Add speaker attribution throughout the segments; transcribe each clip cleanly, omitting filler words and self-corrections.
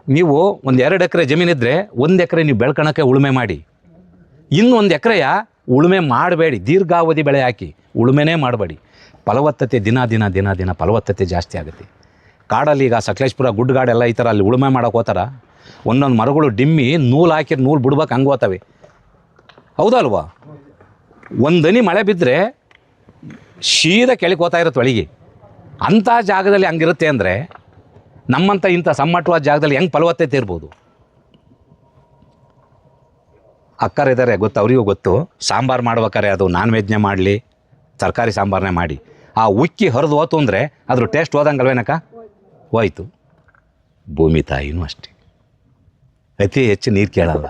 Speaker 1: ನೀವು ಒಂದು 2 ಎಕರೆ ಜಮೀನಿದ್ರೆ 1 ಎಕರೆ ನೀವು ಬೆಳ್ಕೊಳಕ್ಕೆ ಉಳುಮೆ ಮಾಡಿ, ಇನ್ನು 1 ಎಕರೆಯ ಉಳುಮೆ ಮಾಡಬೇಡಿ, ದೀರ್ಘಾವಧಿ ಬೆಳೆ ಹಾಕಿ ಉಳುಮೆನೇ ಮಾಡಬೇಡಿ. ಫಲವತ್ತತೆ ದಿನ ದಿನ ದಿನ ದಿನ ಫಲವತ್ತತೆ ಜಾಸ್ತಿ ಆಗುತ್ತೆ. ಕಾಡಲ್ಲಿ ಈಗ ಸಕಲೇಶ್ಪುರ ಗುಡ್ಡಗಾಡೆಲ್ಲ ಈ ಥರ ಅಲ್ಲಿ ಉಳುಮೆ ಮಾಡೋಕೆ ಹೋತಾರ, ಒಂದೊಂದು ಮರಗಳು ಡಿಮ್ಮಿ ನೂಲು ಹಾಕಿ ನೂಲು ಬಿಡ್ಬೇಕು ಹಂಗೆ ಹೋತವೆ, ಹೌದಲ್ವಾ? ಒಂದನಿ ಮಳೆ ಬಿದ್ದರೆ ಸೀದಾ ಕೆಳಗೆ ಹೋಗ್ತಾ ಇರುತ್ತೆ ಒಳಗೆ. ಅಂಥ ಜಾಗದಲ್ಲಿ ಹಂಗಿರುತ್ತೆ ಅಂದರೆ ನಮ್ಮಂಥ ಇಂಥ ಸಮ್ಮಟ್ಟವಾದ ಜಾಗದಲ್ಲಿ ಹೆಂಗೆ ಫಲವತ್ತತೆ ಇರ್ಬೋದು? ಅಕ್ಕರಿದ್ದಾರೆ ಗೊತ್ತು, ಅವರಿಗೂ ಗೊತ್ತು. ಸಾಂಬಾರು ಮಾಡ್ಬೇಕಾರೆ ಅದು ನಾನ್ ವೆಜ್ನೇ ಮಾಡಲಿ ತರಕಾರಿ ಸಾಂಬಾರನ್ನೇ ಮಾಡಿ, ಆ ಉಕ್ಕಿ ಹರಿದು ಹೋತು ಅಂದರೆ ಅದ್ರ ಟೇಸ್ಟ್ ಹೋದಂಗಲ್ವೇನಕ್ಕ? ಹೋಯ್ತು. ಭೂಮಿ ತಾಯಿನೂ ಅಷ್ಟೇ, ಅತಿ ಹೆಚ್ಚು ನೀರು ಕೇಳಲ್ಲ,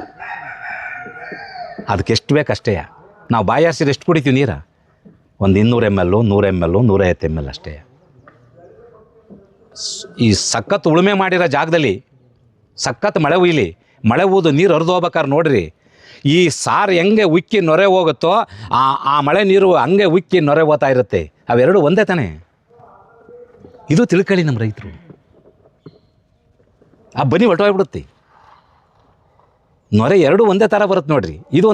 Speaker 1: ಅದಕ್ಕೆ ಎಷ್ಟು ಬೇಕಷ್ಟೇ. ನಾವು ಬಾಯಾರಿಸಿದ್ರೆ ಎಷ್ಟು ಕುಡಿತೀವಿ ನೀರು? ಒಂದು 200 ml 100 ml 150 ml ಅಷ್ಟೇ. ಈ ಸಖತ್ ಉಳುಮೆ ಮಾಡಿರೋ ಜಾಗದಲ್ಲಿ ಸಖತ್ ಮಳೆ ಹುಯ್ಲಿ, ಮಳೆ ಊದು ನೀರು ಹರಿದು ಹೋಗ್ಬೇಕಾದ್ರೆ ನೋಡ್ರಿ, ಈ ಸಾರು ಹೆಂಗೆ ಉಕ್ಕಿ ನೊರೆ ಹೋಗುತ್ತೋ ಆ ಮಳೆ ನೀರು ಹಂಗೆ ಉಕ್ಕಿ ನೊರೆ ಹೋಗ್ತಾ ಇರುತ್ತೆ. ಅವೆರಡು ಒಂದೇ ತಾನೇ? ಇದು ತಿಳ್ಕೊಳ್ಳಿ ನಮ್ಮ ರೈತರು. ಆ ಬನ್ನಿ ಹೊರಟೋಗ್ಬಿಡುತ್ತೆ, ನೊರೆ ಎರಡು ಒಂದೇ ಥರ ಬರುತ್ತೆ ನೋಡ್ರಿ. ಇದು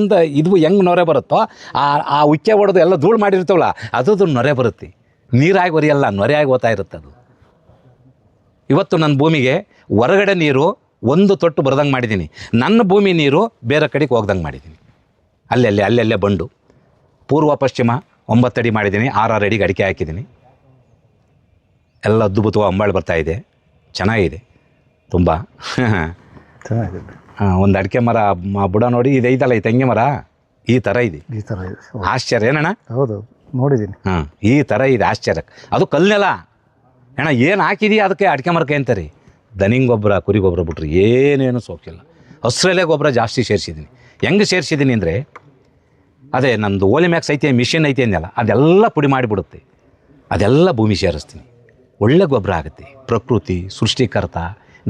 Speaker 1: ಹೆಂಗೆ ನೊರೆ ಬರುತ್ತೋ ಆ ಉಕ್ಕೆ ಹೊಡೆದು ಎಲ್ಲ ಧೂಳು ಮಾಡಿರ್ತಾವಲ್ಲ ಅದು ನೊರೆ ಬರುತ್ತೆ. ನೀರಾಗಿ ಹೊರಿಯಲ್ಲ, ನೊರೆಯಾಗಿ ಹೋಗ್ತಾ ಇರುತ್ತೆ ಅದು. ಇವತ್ತು ನನ್ನ ಭೂಮಿಗೆ ಹೊರಗಡೆ ನೀರು ಒಂದು ತೊಟ್ಟು ಬರ್ದಂಗೆ ಮಾಡಿದ್ದೀನಿ, ನನ್ನ ಭೂಮಿ ನೀರು ಬೇರೆ ಕಡೆಗೆ ಹೋಗ್ದಂಗೆ ಮಾಡಿದ್ದೀನಿ. ಅಲ್ಲೆಲ್ಲೇ ಬಂಡು ಪೂರ್ವ ಪಶ್ಚಿಮ 9 ಅಡಿ ಮಾಡಿದ್ದೀನಿ, 6 ಅಡಿಗೆ ಅಡಿಕೆ ಹಾಕಿದ್ದೀನಿ. ಎಲ್ಲ ಅದ್ಭುತವಾಗಿ ಅಂಬಾಳು ಬರ್ತಾಯಿದೆ, ಚೆನ್ನಾಗಿದೆ ತುಂಬ
Speaker 2: ಚೆನ್ನಾಗಿದೆ.
Speaker 1: ಒಂದು ಅಡಿಕೆ ಮರ ಬುಡ ನೋಡಿ, ಇದು ಐತಲ್ಲ ಈ ತೆಂಗಿನ ಮರ ಈ ಥರ ಇದೆ. ಆಶ್ಚರ್ಯ ಏನಣ್ಣ?
Speaker 2: ಹೌದು, ನೋಡಿದ್ದೀನಿ.
Speaker 1: ಈ ಥರ ಇದೆ ಆಶ್ಚರ್ಯ. ಅದು ಕಲ್ನೆಲ್ಲ ಅಣ್ಣ, ಏನು ಹಾಕಿದೀಯ ಅದಕ್ಕೆ ಅಡಿಕೆ ಮರಕ್ಕೆ ಅಂತಾರೆ. ದನಿಂಗ್ ಗೊಬ್ಬರ ಕುರಿ ಗೊಬ್ಬರ ಬಿಟ್ರೆ ಏನೇನು ಸೋಕಿಲ್ಲ. ಹಸ್ರೆಲೆ ಗೊಬ್ಬರ ಜಾಸ್ತಿ ಸೇರಿಸಿದ್ದೀನಿ. ಹೆಂಗೆ ಸೇರಿಸಿದ್ದೀನಿ ಅಂದರೆ ಅದೇ ನಮ್ಮದು ಓಲಿಮ್ಯಾಕ್ಸ್ ಐತೆ, ಮಿಷಿನ್ ಐತೆ ಅಂದಲ್ಲ, ಅದೆಲ್ಲ ಪುಡಿ ಮಾಡಿಬಿಡುತ್ತೆ, ಅದೆಲ್ಲ ಭೂಮಿ ಸೇರಿಸ್ತೀನಿ. ಒಳ್ಳೆ ಗೊಬ್ಬರ ಆಗುತ್ತೆ. ಪ್ರಕೃತಿ ಸೃಷ್ಟಿಕರ್ತ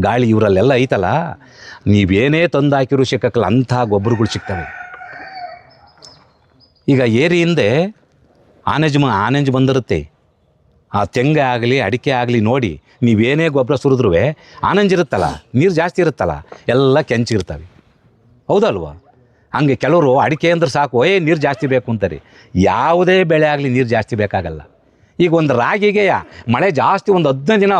Speaker 1: ಗಾಳಿ ಇವರಲ್ಲೆಲ್ಲ ಐತಲ್ಲ, ನೀವೇನೇ ತಂದು ಹಾಕಿರೂ ಸಿಕ್ಕಲ್ಲ ಅಂಥ ಗೊಬ್ಬರಗಳು ಸಿಗ್ತವೆ. ಈಗ ಏರಿ ಹಿಂದೆ ಆನೆಂಜ್ ಬಂದಿರುತ್ತೆ, ಆ ತೆಂಗೆ ಆಗಲಿ ಅಡಿಕೆ ಆಗಲಿ ನೋಡಿ, ನೀವೇನೇ ಗೊಬ್ಬರ ಸುರಿದ್ರೂ ಆನೆಂಜಿರುತ್ತಲ್ಲ, ನೀರು ಜಾಸ್ತಿ ಇರುತ್ತಲ್ಲ, ಎಲ್ಲ ಕೆಂಚಿರ್ತವೆ, ಹೌದಲ್ವಾ? ಹಂಗೆ ಕೆಲವರು ಅಡಿಕೆ ಅಂದ್ರೆ ಸಾಕು, ನೀರು ಜಾಸ್ತಿ ಬೇಕು ಅಂತಾರೆ. ಯಾವುದೇ ಬೆಳೆ ಆಗಲಿ ನೀರು ಜಾಸ್ತಿ ಬೇಕಾಗಲ್ಲ. ಈಗ ಒಂದು ರಾಗಿಗೆ ಮಳೆ ಜಾಸ್ತಿ ಒಂದು 15 ದಿನ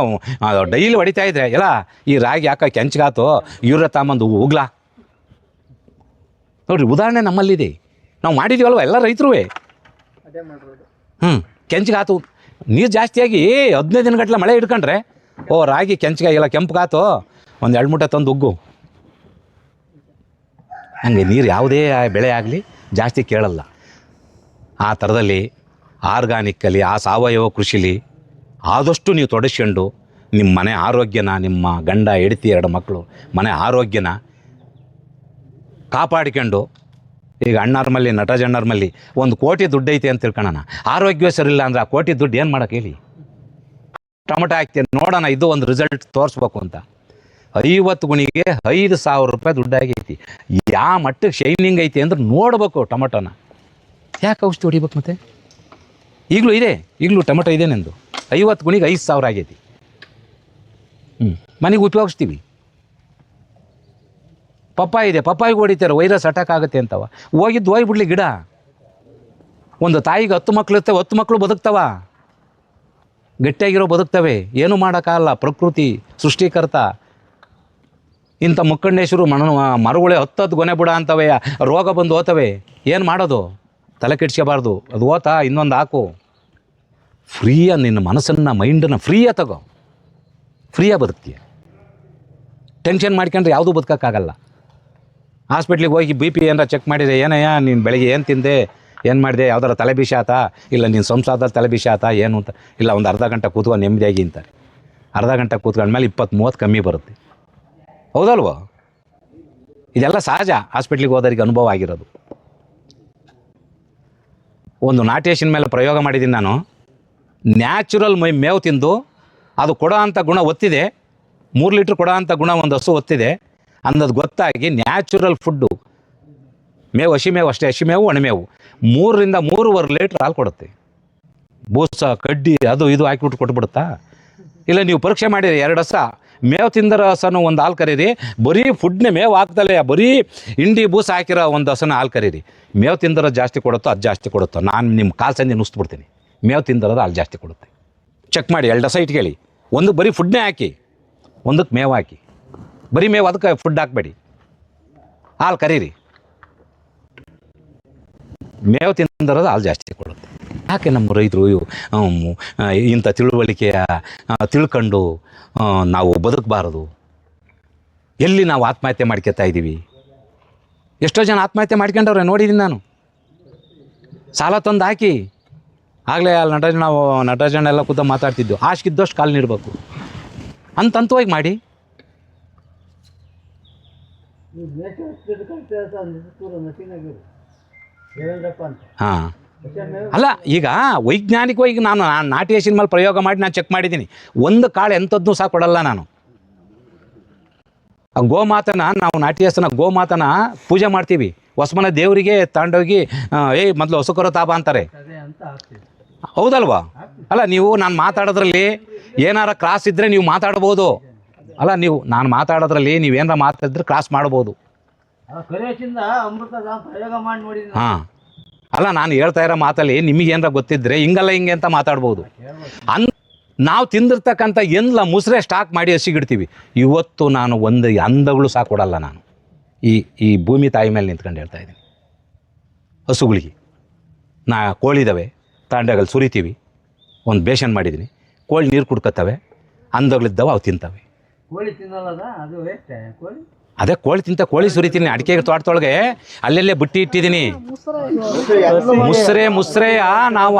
Speaker 1: ಡೈಲಿ ಹೊಡಿತಾ ಇದ್ರೆ ಎಲ್ಲ ಈ ರಾಗಿ ಯಾಕೆ ಕೆಂಚ್ಗಾತು, ಯೂರಿಯಾ ತಗೊಂಬಂದು ಹೋಗ್ಲಾ ನೋಡ್ರಿ. ಉದಾಹರಣೆ ನಮ್ಮಲ್ಲಿದೆ, ನಾವು ಮಾಡಿದ್ದೀವಲ್ವ ಎಲ್ಲ ರೈತರು. ಕೆಂಚ್ಗಾತು, ನೀರು ಜಾಸ್ತಿಯಾಗಿ 15 ದಿನಗಟ್ಟಲೆ ಮಳೆ ಹಿಡ್ಕೊಂಡ್ರೆ ರಾಗಿ ಕೆಂಚ್ಗಾಗಿಲ್ಲ, ಕೆಂಪುಗಾತು, ಒಂದು 2 ಮೂಟೆ ತಂದು ಉಗ್ಗು. ಹಂಗೆ ನೀರು ಯಾವುದೇ ಬೆಳೆ ಆಗಲಿ ಜಾಸ್ತಿ ಕೇಳಲ್ಲ. ಆ ಥರದಲ್ಲಿ ಆರ್ಗಾನಿಕ್ಕಲ್ಲಿ, ಆ ಸಾವಯವ ಕೃಷಿಲಿ ಆದಷ್ಟು ನೀವು ತೊಡಸ್ಕೊಂಡು ನಿಮ್ಮ ಮನೆ ಆರೋಗ್ಯನ, ನಿಮ್ಮ ಗಂಡ ಹೆಂಡತಿ 2 ಮಕ್ಕಳು ಮನೆ ಆರೋಗ್ಯನ ಕಾಪಾಡಿಕೊಂಡು, ಈಗ ಅಣ್ಣಾರ್ಮಲ್ಲಿ ನಟರಾಜಣ್ಣಾರ್ಮಲ್ಲಿ 1 ಕೋಟಿ ದುಡ್ಡು ಐತೆ ಅಂತ ತಿಳ್ಕೊಳ್ಳೋಣ, ಆರೋಗ್ಯವೇ ಸರಿಯಿಲ್ಲ ಅಂದರೆ ಆ ಕೋಟಿ ದುಡ್ಡು ಏನು ಮಾಡೋಕೆ ಹೇಳಿ? ಟೊಮೆಟೊ ಹಾಕ್ತೀನಿ ನೋಡೋಣ, ಇದು ಒಂದು ರಿಸಲ್ಟ್ ತೋರಿಸ್ಬೇಕು ಅಂತ 50 ಗುಣಿಗೆ 5,000 ರೂಪಾಯಿ ದುಡ್ಡಾಗೈತಿ. ಯಾವ ಮಟ್ಟಕ್ಕೆ ಶೈನಿಂಗ್ ಐತಿ ಅಂದ್ರೆ ನೋಡ್ಬೇಕು ಟೊಮೆಟೊನ. ಯಾಕೆ ಔಷಧಿ ಹೊಡಿಬೇಕು? ಮತ್ತೆ ಈಗಲೂ ಟೊಮೆಟೊ ಇದೆ ನಂದು, 50 ಗುಣಿಗೆ 5,000 ಆಗೈತಿ. ಮನೆಗೆ ಉಪಯೋಗಿಸ್ತೀವಿ. ಪಪ್ಪಾಯಿಗೆ ಹೊಡಿತಾರೆ, ವೈರಸ್ ಅಟ್ಯಾಕ್ ಆಗುತ್ತೆ ಅಂತವ. ಹೋಗ್ಬಿಡ್ಲಿ ಗಿಡ. ಒಂದು ತಾಯಿಗೆ 10 ಮಕ್ಳು ಇರ್ತವೆ, 10 ಮಕ್ಕಳು ಬದುಕ್ತವ, ಗಟ್ಟಿಯಾಗಿರೋ ಬದುಕ್ತವೆ. ಏನೂ ಮಾಡೋಕ್ಕಾಗಲ್ಲ, ಪ್ರಕೃತಿ ಸೃಷ್ಟಿಕರ್ತ. ಇಂಥ ಮುಕ್ಕಣ್ಣೇಶ್ವರು ಮರಗಳೇ 10 ಗೊನೆ ಬುಡ ಅಂತವೆ, ರೋಗ ಬಂದು ಹೋತವೆ. ಏನು ಮಾಡೋದು? ತಲೆ ಕೆಡ್ಸ್ಕೋಬಾರ್ದು. ಅದು ಓತಾ ಇನ್ನೊಂದು ಹಾಕು. ಫ್ರೀಯಾಗಿ ನಿನ್ನ ಮನಸ್ಸನ್ನು ಮೈಂಡನ್ನು ಫ್ರೀಯಾಗಿ ತಗೋ, ಫ್ರೀಯಾಗಿ ಬದುಕ್ತೀಯ. ಟೆನ್ಷನ್ ಮಾಡ್ಕೊಂಡ್ರೆ ಯಾವುದೂ ಬದುಕೋಕ್ಕಾಗಲ್ಲ. ಹಾಸ್ಪಿಟ್ಲಿಗೆ ಹೋಗಿ BP ಏನಾರ ಚೆಕ್ ಮಾಡಿದರೆ, ಏನಯ್ಯ ನೀನು ಬೆಳಗ್ಗೆ ಏನು ತಿಂದೆ, ಏನು ಮಾಡಿದೆ, ಯಾವ್ದಾರ ತಲೆ ಬಿಸಿ ಆತಾ, ಇಲ್ಲ ನೀನು ಸಂಸಾರದಲ್ಲಿ ತಲೆ ಬಿಸಿ ಆತಾ ಏನು ಅಂತ, ಇಲ್ಲ ಒಂದು ಅರ್ಧ ಗಂಟೆ ಕೂತ್ಕೊಂಡು ನೆಮ್ಮದಿಯಾಗಿ ಅಂತಾರೆ. ಅರ್ಧ ಗಂಟೆ ಕೂತ್ಕೊಂಡ್ಮೇಲೆ 20-30 ಕಮ್ಮಿ ಬರುತ್ತೆ, ಹೌದಲ್ವ? ಇದೆಲ್ಲ ಸಹಜ, ಹಾಸ್ಪಿಟ್ಲಿಗೆ ಹೋದವರಿಗೆ ಅನುಭವ ಆಗಿರೋದು. ಒಂದು ನಾಟಿ ಹಸಿನ ಮೇಲೆ ಪ್ರಯೋಗ ಮಾಡಿದ್ದೀನಿ ನಾನು. ನ್ಯಾಚುರಲ್ ಮೇವು ತಿಂದು ಅದು ಕೊಡೋ ಅಂಥ ಗುಣ ಒತ್ತಿದೆ, 3 ಲೀಟ್ರ್ ಕೊಡೋ ಅಂಥ ಗುಣ ಒಂದು ಹಸು ಒತ್ತಿದೆ ಅನ್ನೋದು ಗೊತ್ತಾಗಿ ನ್ಯಾಚುರಲ್ ಫುಡ್ಡು ಮೇವು, ಹಸಿಮೇವು ಅಷ್ಟೇ, ಹಸಿಮೇವು ಒಣಮೇವು 3 ರಿಂದ 3.5 ಲೀಟ್ರ್ ಹಾಲು ಕೊಡುತ್ತೆ. ಬೂಸ ಕಡ್ಡಿ ಅದು ಇದು ಹಾಕಿಬಿಟ್ಟು ಕೊಟ್ಬಿಡುತ್ತಾ? ಇಲ್ಲ ನೀವು ಪರೀಕ್ಷೆ ಮಾಡಿರಿ, 2 ಹಸ ಮೇವು ತಿಂದರ ಹಸನು ಒಂದು ಹಾಲು ಕರೀರಿ, ಬರೀ ಫುಡ್ನೇ ಮೇವು ಹಾಕ್ದಲೆ ಬರೀ ಹಿಂಡಿ ಬೂಸ ಹಾಕಿರೋ ಒಂದು ಹಸನ ಹಾಲು ಕರೀರಿ. ಮೇವು ತಿಂದರ ಜಾಸ್ತಿ ಕೊಡುತ್ತೋ ಅದು ಜಾಸ್ತಿ ಕೊಡುತ್ತೋ, ನಾನು ನಿಮ್ಮ ಕಾಲು ಸಂಜೆ ನುಸ್ಬಿಡ್ತೀನಿ. ಮೇವು ತಿಂದರದ ಹಾಲು ಜಾಸ್ತಿ ಕೊಡುತ್ತೆ. ಚೆಕ್ ಮಾಡಿ, 2 ಸೈಟ್ ಕೇಳಿ. ಒಂದಕ್ಕೆ ಬರೀ ಫುಡ್ನೇ ಹಾಕಿ, ಒಂದಕ್ಕೆ ಮೇವು ಹಾಕಿ. ಬರೀ ಮೇವು ಅದಕ್ಕೆ ಫುಡ್ ಹಾಕಬೇಡಿ, ಹಾಲು ಕರೀರಿ. ಮೇವು ತಿಂದರದ ಹಾಲು ಜಾಸ್ತಿ ಕೊಡುತ್ತೆ. ಯಾಕೆ ನಮ್ಮ ರೈತರು ಇಂಥ ತಿಳುವಳಿಕೆಯ ತಿಳ್ಕೊಂಡು ನಾವು ಬದುಕಬಾರದು? ಎಲ್ಲಿ ನಾವು ಆತ್ಮಹತ್ಯೆ ಮಾಡ್ಕೊತಾ ಇದ್ದೀವಿ? ಎಷ್ಟೋ ಜನ ಆತ್ಮಹತ್ಯೆ ಮಾಡ್ಕೊಂಡವ್ರೆ ನೋಡಿದ್ದೀನಿ ನಾನು. ಸಾಲ ತಂದು ಹಾಕಿ, ಆಗಲೇ ಅಲ್ಲಿ ನಟರಾಜಣ್ಣ ಎಲ್ಲ ಕೂತ ಮಾತಾಡ್ತಿದ್ದು, ಆಶಿಗಿದ್ದಷ್ಟು ಕಾಲು ನೀಡಬೇಕು ಹಂತವಾಗಿ ಮಾಡಿ. ಹಾಂ, ಅಲ್ಲ ಈಗ ವೈಜ್ಞಾನಿಕವಾಗಿ ನಾನು ನಾಟಿ ಹಸಿನ ಮೇಲೆ ಪ್ರಯೋಗ ಮಾಡಿ ನಾನು ಚೆಕ್ ಮಾಡಿದ್ದೀನಿ. ಒಂದು ಕಾಳು ಎಂಥದ್ದು ಸಹ ಕೊಡಲ್ಲ ನಾನು. ಆ ಗೋಮಾತನ, ನಾವು ನಾಟಿ ಹಸನ ಗೋಮಾತನ ಪೂಜೆ ಮಾಡ್ತೀವಿ. ಹೊಸಮನ ದೇವರಿಗೆ ತಗೊಂಡೋಗಿ ಮೊದಲು ಹೊಸಕರ ತಾಪ ಅಂತಾರೆ, ಹೌದಲ್ವಾ? ಅಲ್ಲ, ನೀವು ನಾನು ಮಾತಾಡೋದ್ರಲ್ಲಿ ಏನಾರ ಕ್ರಾಸ್ ಇದ್ದರೆ ನೀವು ಮಾತಾಡ್ಬೋದು. ಅಲ್ಲ, ನಾನು ಮಾತಾಡೋದ್ರಲ್ಲಿ ನೀವೇನಾರ ಮಾತಾಡಿದ್ರೆ ಕ್ರಾಸ್ ಮಾಡ್ಬೋದು. ಹಾಂ, ಅಲ್ಲ, ನಾನು ಹೇಳ್ತಾ ಇರೋ ಮಾತಲ್ಲಿ ನಿಮಗೇನಾರ ಗೊತ್ತಿದ್ದರೆ ಹಿಂಗಲ್ಲ ಹಿಂಗೆ ಅಂತ ಮಾತಾಡ್ಬೋದು. ನಾವು ತಿಂದಿರ್ತಕ್ಕಂಥ ಎಲ್ಲ ಮುಸ್ರೆ ಸ್ಟಾಕ್ ಮಾಡಿ ಹಸಿಗಿಡ್ತೀವಿ. ಇವತ್ತು ನಾನು ಒಂದು ಅಂದಗಳು ಸಹ ಕೊಡಲ್ಲ ನಾನು. ಈ ಭೂಮಿ ತಾಯಿ ಮೇಲೆ ನಿಂತ್ಕೊಂಡು ಹೇಳ್ತಾ ಇದ್ದೀನಿ. ಹಸುಗಳಿಗೆ ಕೋಳಿದಾವೆ, ತಾಂಡಗಲ್ಲಿ ಸುರಿತೀವಿ, ಒಂದು ಬೇಷನ್ ಮಾಡಿದ್ದೀನಿ. ಕೋಳಿ ನೀರು ಕುಡ್ಕೊತವೆ, ಅಂದಗಳಿದ್ದಾವೆ, ಅವು ತಿಂತವೆ. ಅದೇ ಕೋಳಿ ಕೋಳಿ ಸುರಿತೀನಿ. ಅಡಿಕೆ ತೋಟದೊಳಗೆ ಅಲ್ಲೆಲ್ಲೇ ಬುಟ್ಟಿ ಇಟ್ಟಿದ್ದೀನಿ. ಮುಸ್ರೆಯ ನಾವು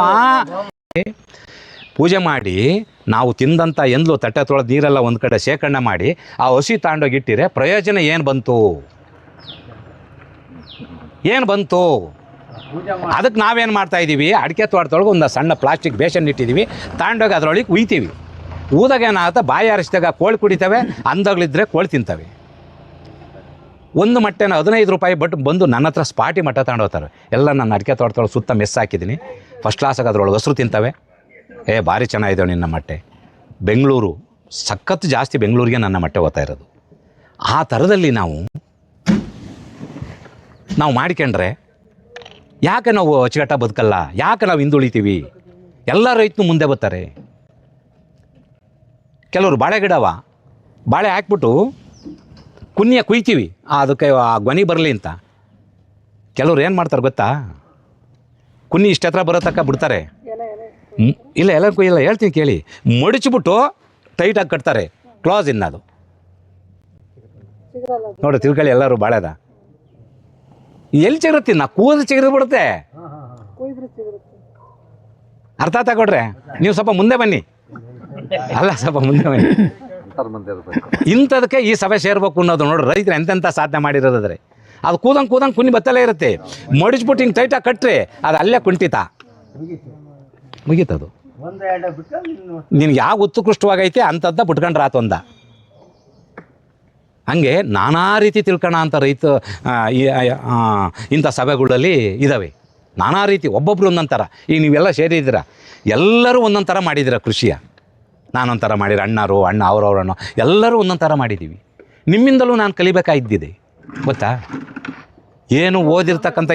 Speaker 1: ಪೂಜೆ ಮಾಡಿ, ನಾವು ತಿಂದಂಥ ಎಂದ್ಲು ತಟ್ಟೆ ತೊಳೆದು ನೀರೆಲ್ಲ ಒಂದು ಕಡೆ ಶೇಖರಣೆ ಮಾಡಿ ಆ ಹಸಿ ತಾಂಡೋಗಿ ಇಟ್ಟಿರೆ ಪ್ರಯೋಜನ ಏನು ಬಂತು? ಅದಕ್ಕೆ ನಾವೇನು ಮಾಡ್ತಾ ಇದ್ದೀವಿ, ಅಡಿಕೆ ತೋಟದೊಳಗೆ ಒಂದು ಸಣ್ಣ ಪ್ಲಾಸ್ಟಿಕ್ ಬೇಷನ್ ಇಟ್ಟಿದ್ದೀವಿ, ತಾಂಡೋಗಿ ಅದರೊಳಗೆ ಉಯ್ತೀವಿ. ಊದಾಗ ಏನಾಗುತ್ತೆ, ಬಾಯಿ ಆರಿಸಿದಾಗ ಕೋಳಿ ಕುಡಿತವೆ, ಅಂದಗಳಿದ್ರೆ ಕೋಳಿ ತಿಂತವೆ. ಒಂದು ಮಟ್ಟೆನ 15 ರೂಪಾಯಿ ಬಂದು ನನ್ನ ಹತ್ರ ಸ್ಪಾಟಿ ಮಟ್ಟ ತಗೊಂಡೋಗ್ತಾರೆ. ಎಲ್ಲ ನನ್ನ ಅಡಿಕೆ ತೋಟದೊಳಗೆ ಸುತ್ತ ಮೆಸ್ ಹಾಕಿದ್ದೀನಿ. ಫಸ್ಟ್ ಕ್ಲಾಸಾಗಿ ಅದರೊಳಗೆ ಹಸ್ರು ತಿಂತವೆ. ಭಾರಿ ಚೆನ್ನಾಗಿದ್ದಾವೆ ನಿನ್ನ ಮೊಟ್ಟೆ. ಬೆಂಗಳೂರು ಸಖತ್ತು ಜಾಸ್ತಿ, ಬೆಂಗಳೂರಿಗೆ ನನ್ನ ಮೊಟ್ಟೆ ಹೋಗ್ತಾ ಇರೋದು. ಆ ಥರದಲ್ಲಿ ನಾವು ಮಾಡಿಕೊಂಡ್ರೆ ಯಾಕೆ ನಾವು ಅಚ್ಚುಕಟ್ಟ ಬದುಕಲ್ಲ? ಯಾಕೆ ನಾವು ಹಿಂದುಳಿತೀವಿ? ಎಲ್ಲ ರೈತನು ಮುಂದೆ ಬರ್ತಾರೆ. ಕೆಲವರು ಬಾಳೆ ಗಿಡವ ಬಾಳೆ ಹಾಕ್ಬಿಟ್ಟು ಕುನ್ನಿಯ ಕುಯ್ತೀವಿ, ಅದಕ್ಕೆ ಆ ಗೊನೆ ಬರಲಿ ಅಂತ. ಕೆಲವ್ರು ಏನು ಮಾಡ್ತಾರೆ ಗೊತ್ತಾ, ಕುನ್ನಿ ಇಷ್ಟ ಹತ್ರ ಬರೋ ತಕ್ಕ ಬಿಡ್ತಾರೆ. ಇಲ್ಲ, ಎಲ್ಲ ಕುಯ್ಯಲ್ಲ, ಹೇಳ್ತೀನಿ ಕೇಳಿ. ಮಡಿಚ್ಬಿಟ್ಟು ಟೈಟಾಗಿ ಕಟ್ತಾರೆ, ಕ್ಲಾಸ್ ಇನ್ನದು ನೋಡಿ, ತಿಳ್ಕೊಳ್ಳಿ ಎಲ್ಲರೂ. ಬಾಳೆದ ಎಲ್ಲಿ ಚಿಗುರುತ್ತೆ? ಕೂದಲು ಚಿಗುರು ಬಿಡುತ್ತೆ. ಅರ್ಥ ತಗೊಡ್ರೆ ನೀವು ಸ್ವಲ್ಪ ಮುಂದೆ ಬನ್ನಿ. ಅಲ್ಲ, ಸ್ವಲ್ಪ ಮುಂದೆ ಬನ್ನಿ. ಇಂಥದಕ್ಕೆ ಈ ಸಭೆ ಸೇರ್ಬೇಕು ಅನ್ನೋದು. ನೋಡ್ರಿ, ರೈತರು ಎಂತೆಂಥ ಸಾಧನೆ ಮಾಡಿರೋದಾದ್ರೆ ಅದು ಕೂದಂಗೆ ಕುನ್ನಿ ಬತ್ತಲೇ ಇರುತ್ತೆ. ಮಡಿಸ್ಬಿಟ್ಟು ಹಿಂಗೆ ಟೈಟಾಗಿ ಕಟ್ರಿ, ಅದು ಅಲ್ಲೇ ಕುಂಠಿತ ಮುಗೀತದು. ನಿನ್ಗೆ ಯಾವ ಉತ್ಕೃಷ್ಟವಾಗೈತೆ ಅಂಥದ್ದ ಬಿಟ್ಕೊಂಡ್ರೆ ಆತೊಂದ. ಹಂಗೆ ನಾನಾ ರೀತಿ ತಿಳ್ಕೋಣ ಅಂತ ಇಂಥ ಸಭೆಗಳಲ್ಲಿ ಇದ್ದಾವೆ. ನಾನಾ ರೀತಿ, ಒಬ್ಬೊಬ್ರು ಒಂದೊಂದು ಥರ. ಈಗ ನೀವೆಲ್ಲ ಸೇರಿದ್ದೀರ, ಎಲ್ಲರೂ ಒಂದೊಂದು ಥರ ಮಾಡಿದ್ದೀರ ಕೃಷಿಯ. ನಾನೊಂಥರ ಮಾಡಿರ, ಅಣ್ಣ ಅವ್ರವ್ರಣ್ಣು ಎಲ್ಲರೂ ಒಂದೊಂದು ಥರ ಮಾಡಿದ್ದೀವಿ. ನಿಮ್ಮಿಂದಲೂ ನಾನು ಕಲಿಬೇಕಾಗಿದ್ದಿದೆ ಗೊತ್ತಾ. ಏನು ಓದಿರ್ತಕ್ಕಂಥ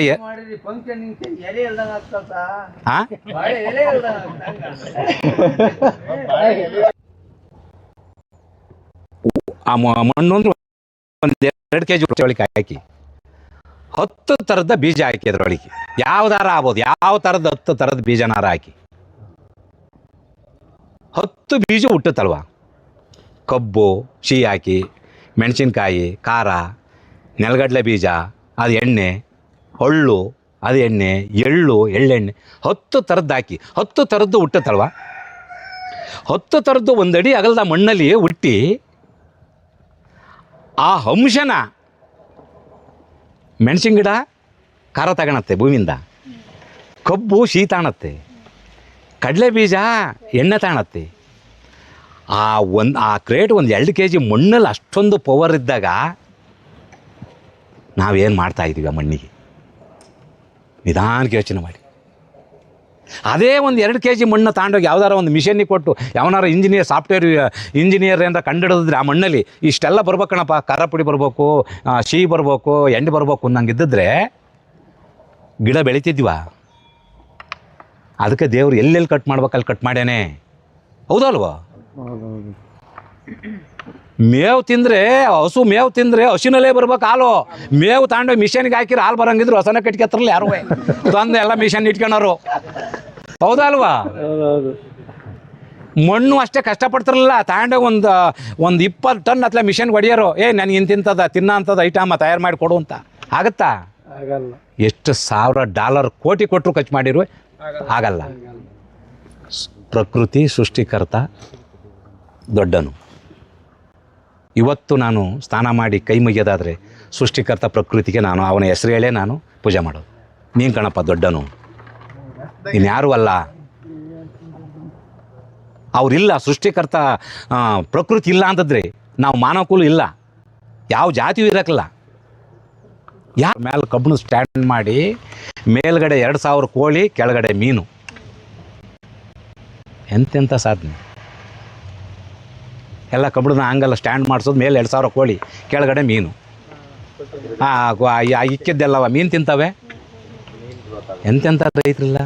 Speaker 1: ಆ ಮಣ್ಣು ಅಂದ್ರೆ ಒಂದು 2 kg ಒಳಗೆ ಹಾಕಿ 10 ಥರದ ಬೀಜ ಹಾಕಿ, ಅದರೊಳಗೆ ಯಾವ್ದಾರ ಆಗ್ಬೋದು, ಯಾವ ಥರದ 10 ಥರದ ಬೀಜನಾರ ಹಾಕಿ 10 ಬೀಜ ಹುಟ್ಟುತ್ತಲ್ವ. ಕಬ್ಬು ಸಿಹಿ ಹಾಕಿ, ಮೆಣಸಿನ್ಕಾಯಿ ಖಾರ, ನೆಲಗಡಲೆ ಬೀಜ ಅದು ಎಣ್ಣೆ, ಹಳ್ಳು ಅದು ಎಣ್ಣೆ, ಎಳ್ಳೆಣ್ಣೆ 10 ಥರದ್ದು ಹಾಕಿ 10 ಥರದ್ದು ಹುಟ್ಟುತ್ತಲ್ವ. 10 ಥರದ್ದು 1 ಅಡಿ ಅಗಲದ ಮಣ್ಣಲ್ಲಿ ಹುಟ್ಟಿ ಆ ಅಂಶನ ಮೆಣಸಿನ ಗಿಡ ಖಾರ ತಗೊಳತ್ತೆ ಭೂಮಿಯಿಂದ, ಕಬ್ಬು ಸಿಹಿ ತಾಣತ್ತೆ, ಕಡಲೆ ಬೀಜ ಎಣ್ಣೆ ತಾಣತ್ತೆ. ಆ ಕ್ರೇಟ್ 1-2 kg ಮಣ್ಣಲ್ಲಿ ಅಷ್ಟೊಂದು ಪವರ್ ಇದ್ದಾಗ ನಾವೇನು ಮಾಡ್ತಾಯಿದ್ದೀವಿ ಆ ಮಣ್ಣಿಗೆ? ನಿಧಾನಕ್ಕೆ ಯೋಚನೆ ಮಾಡಿ. ಅದೇ ಒಂದು 2 kg ಮಣ್ಣು ತಗೊಂಡೋಗಿ ಯಾವ್ದಾರ ಒಂದು ಮಿಷನ್ನಿಗೆ ಕೊಟ್ಟು ಯಾವನಾರ ಇಂಜಿನಿಯರ್ ಸಾಫ್ಟ್ವೇರ್ ಇಂಜಿನಿಯರ್ ಏನಾರ ಕಂಡುಹಿಡಿದ್ರೆ ಆ ಮಣ್ಣಲ್ಲಿ ಇಷ್ಟೆಲ್ಲ ಬರ್ಬೇಕಣಪ್ಪ, ಖಾರ ಪುಡಿ ಬರ್ಬೇಕು, ಸಿಹಿ ಬರ್ಬೇಕು, ಎಣ್ಣೆ ಬರ್ಬೇಕು ಅನ್ನಂಗಿದ್ದಿದ್ರೆ ಗಿಡ ಬೆಳಿತಿದ್ವ. ಅದಕ್ಕೆ ದೇವ್ರು ಎಲ್ಲೆಲ್ಲಿ ಕಟ್ ಮಾಡ್ಬೇಕು ಅಲ್ಲಿ ಕಟ್ ಮಾಡ್ಯಾನೆ. ಹೌದಲ್ವಾ? ಮೇವು ತಿಂದರೆ ಹಸು ಮೇವು ತಿಂದರೆ ಹಸಿನಲ್ಲೇ ಬರ್ಬೇಕು ಹಾಲು. ಮೇವು ತಗೊಂಡು ಮಿಷನ್ಗೆ ಹಾಕಿದ್ರೆ ಹಾಲು ಬರಂಗಿದ್ರು ಹೊಸನ ಕಟ್ಕೊತಾರಲ್ಲ ಯಾರು ತಂದು ಎಲ್ಲ ಮಿಷನ್ ಇಟ್ಕೊಳೋರು. ಹೌದಲ್ವಾ? ಮಣ್ಣು ಅಷ್ಟೇ ಕಷ್ಟಪಡ್ತಾರಲ್ಲ, ತಗೊಂಡೋಗಿ ಒಂದು 20 ಟನ್ ಅತ್ಲ ಮಿಷನ್ಗೆ ಹೊಡಿಯೋರು. ನನಗೆ ಇಂತಿಂಥದ್ದು ತಿನ್ನೋ ಅಂಥದ್ದು ಐಟಮ ತಯಾರು ಮಾಡಿ ಕೊಡು ಅಂತ ಆಗುತ್ತಾ?
Speaker 2: ಆಗಲ್ಲ.
Speaker 1: ಎಷ್ಟು $1000 ಕೋಟಿ ಕೊಟ್ಟರು ಖರ್ಚು ಮಾಡಿರು ಆಗಲ್ಲ. ಪ್ರಕೃತಿ ಸೃಷ್ಟಿಕರ್ತ ದೊಡ್ಡನು. ಇವತ್ತು ನಾನು ಸ್ನಾನ ಮಾಡಿ ಕೈ ಮುಗಿಯೋದಾದರೆ ಸೃಷ್ಟಿಕರ್ತ ಪ್ರಕೃತಿಗೆ ನಾನು ಅವನ ಹೆಸರು ಹೇಳೇ ನಾನು ಪೂಜೆ ಮಾಡೋದು. ನೀನು ಕಣಪ್ಪ ದೊಡ್ಡನು, ಇನ್ಯಾರೂ ಅಲ್ಲ. ಅವರಿಲ್ಲ, ಸೃಷ್ಟಿಕರ್ತ ಪ್ರಕೃತಿ ಇಲ್ಲ ಅಂತಂದ್ರೆ ನಾವು ಮಾನವಕುಲ ಇಲ್ಲ, ಯಾವ ಜಾತಿಯೂ ಇರೋಕ್ಕಲ್ಲ. ಯಾರು ಮೇಲೆ ಕಬ್ಬಣ ಸ್ಟ್ಯಾಂಡ್ ಮಾಡಿ ಮೇಲ್ಗಡೆ 2000 ಕೋಳಿ, ಕೆಳಗಡೆ ಮೀನು. ಎಂತೆಂಥ ಸಾಧನೆ! ಎಲ್ಲ ಕಬ್ಬಣದ ಹಂಗಲ್ಲ ಸ್ಟ್ಯಾಂಡ್ ಮಾಡಿಸೋದು, ಮೇಲೆ 2000 ಕೋಳಿ, ಕೆಳಗಡೆ ಮೀನು. ಇಕ್ಕಿದ್ದೆಲ್ಲವ ಮೀನು ತಿಂತವೆ. ಎಂತೆಂಥ ರೈತರಿಲ್ಲ.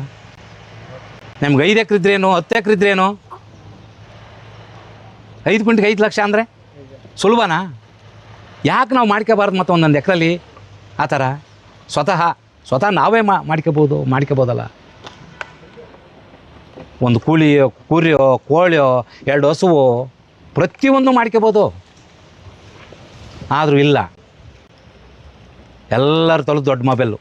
Speaker 1: ನಮ್ಗೆ 5 ಎಕರೆ ಇದ್ರೇನು, 10 ಎಕರೆ ಇದ್ರೇನು, 5 ಕ್ವಿಂಟಿಗೆ 5 ಲಕ್ಷ ಅಂದರೆ ಸುಲಭನಾ? ಯಾಕೆ ನಾವು ಮಾಡ್ಕೋಬಾರ್ದು? ಮತ್ತು ಒಂದೊಂದು ಎಕರೆಲಿ ಆ ಥರ ಸ್ವತಃ ನಾವೇ ಮಾಡ್ಕೋಬೋದಲ್ಲ. ಒಂದು ಕುರಿಯೋ, ಕೋಳಿಯೋ, 2 ಹಸುವೋ, ಪ್ರತಿಯೊಂದು ಮಾಡ್ಕೋಬೋದು. ಆದರೂ ಇಲ್ಲ, ಎಲ್ಲರ ತೊಳೆದು ದೊಡ್ಡ ಮೊಬೈಲು.